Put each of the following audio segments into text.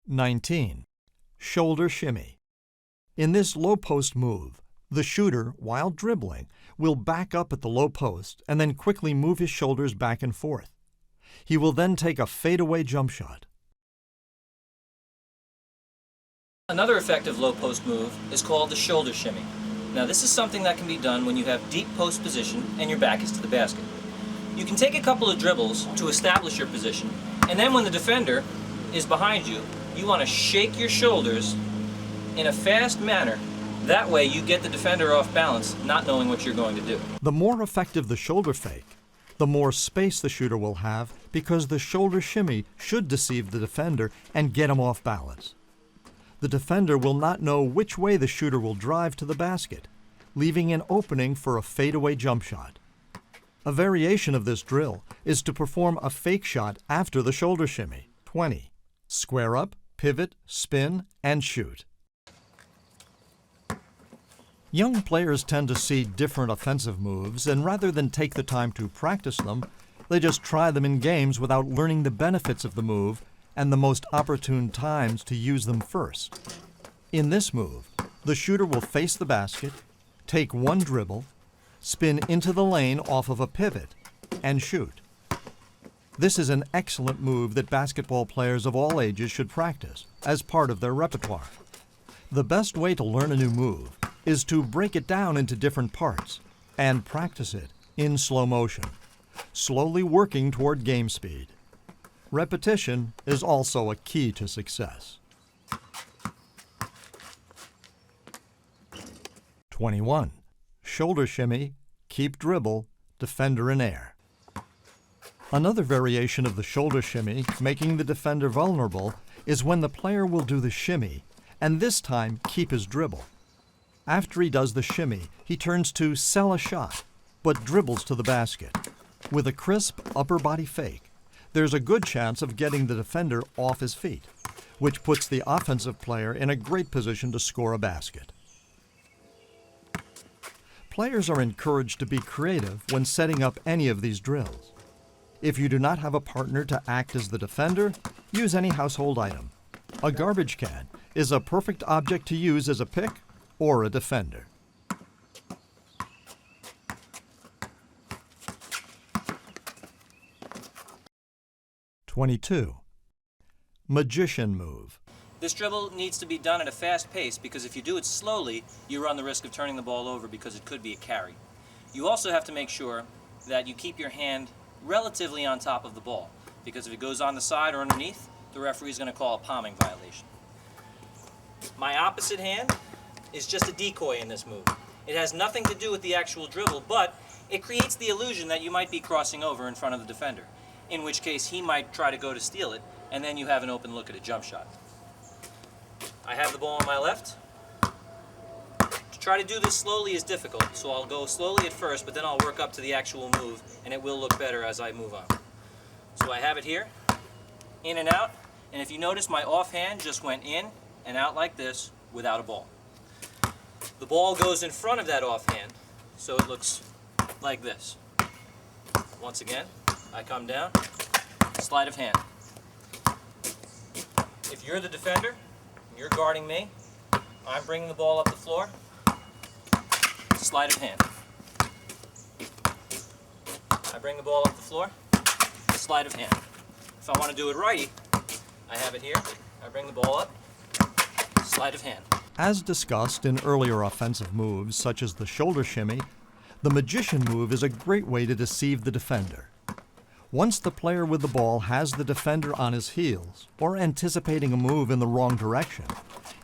19. Shoulder shimmy. In this low post move, the shooter, while dribbling, will back up at the low post and then quickly move his shoulders back and forth. He will then take a fadeaway jump shot. Another effective low post move is called the shoulder shimmy. Now this is something that can be done when you have deep post position and your back is to the basket. You can take a couple of dribbles to establish your position, and then when the defender is behind you, you want to shake your shoulders in a fast manner. That way you get the defender off balance, not knowing what you're going to do. The more effective the shoulder fake, the more space the shooter will have, because the shoulder shimmy should deceive the defender and get him off balance. The defender will not know which way the shooter will drive to the basket, leaving an opening for a fadeaway jump shot. A variation of this drill is to perform a fake shot after the shoulder shimmy. 20. Square up, pivot, spin, and shoot. Young players tend to see different offensive moves, and rather than take the time to practice them, they just try them in games without learning the benefits of the move and the most opportune times to use them first. In this move, the shooter will face the basket, take one dribble, spin into the lane off of a pivot, and shoot. This is an excellent move that basketball players of all ages should practice as part of their repertoire. The best way to learn a new move is to break it down into different parts and practice it in slow motion, slowly working toward game speed. Repetition is also a key to success. 21. Shoulder shimmy, keep dribble, defender in air. Another variation of the shoulder shimmy, making the defender vulnerable, is when the player will do the shimmy and this time keep his dribble. After he does the shimmy, he turns to sell a shot, but dribbles to the basket. With a crisp upper body fake, there's a good chance of getting the defender off his feet, which puts the offensive player in a great position to score a basket. Players are encouraged to be creative when setting up any of these drills. If you do not have a partner to act as the defender, use any household item. A garbage can is a perfect object to use as a pick or a defender. 22. Magician move. This dribble needs to be done at a fast pace because if you do it slowly, you run the risk of turning the ball over because it could be a carry. You also have to make sure that you keep your hand relatively on top of the ball, because if it goes on the side or underneath, the referee is going to call a palming violation. My opposite hand is just a decoy in this move. It has nothing to do with the actual dribble, but it creates the illusion that you might be crossing over in front of the defender, in which case he might try to go to steal it, and then you have an open look at a jump shot. I have the ball on my left. To try to do this slowly is difficult, so I'll go slowly at first, but then I'll work up to the actual move, and it will look better as I move on. So I have it here, in and out, and if you notice, my offhand just went in and out like this without a ball. The ball goes in front of that offhand, so it looks like this. Once again, I come down, sleight of hand. If you're the defender, you're guarding me, I'm bringing the ball up the floor, sleight of hand. I bring the ball up the floor, sleight of hand. If I want to do it righty, I have it here, I bring the ball up, sleight of hand. As discussed in earlier offensive moves, such as the shoulder shimmy, the magician move is a great way to deceive the defender. Once the player with the ball has the defender on his heels, or anticipating a move in the wrong direction,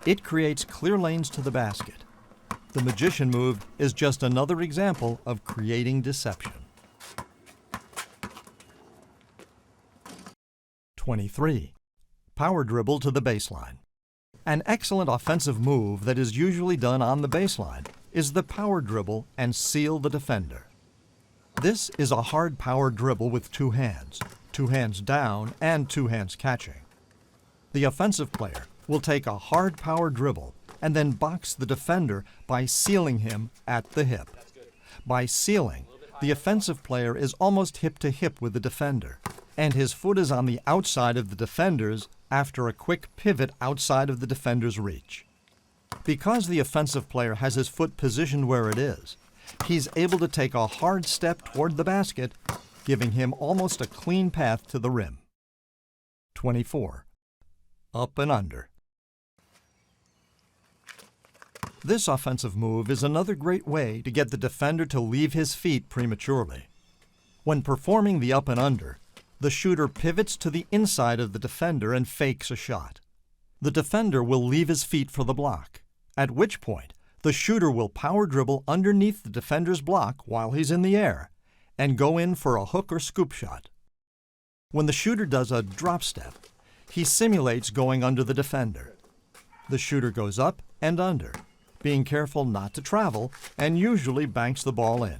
it creates clear lanes to the basket. The magician move is just another example of creating deception. 23. Power dribble to the baseline. An excellent offensive move that is usually done on the baseline is the power dribble and seal the defender. This is a hard power dribble with two hands down and two hands catching. The offensive player will take a hard power dribble and then box the defender by sealing him at the hip. By sealing, the offensive player is almost hip to hip with the defender, and his foot is on the outside of the defender's after a quick pivot outside of the defender's reach. Because the offensive player has his foot positioned where it is, he's able to take a hard step toward the basket, giving him almost a clean path to the rim. 24. Up and under. This offensive move is another great way to get the defender to leave his feet prematurely. When performing the up and under, the shooter pivots to the inside of the defender and fakes a shot. The defender will leave his feet for the block, at which point the shooter will power dribble underneath the defender's block while he's in the air and go in for a hook or scoop shot. When the shooter does a drop step, he simulates going under the defender. The shooter goes up and under, being careful not to travel, and usually banks the ball in.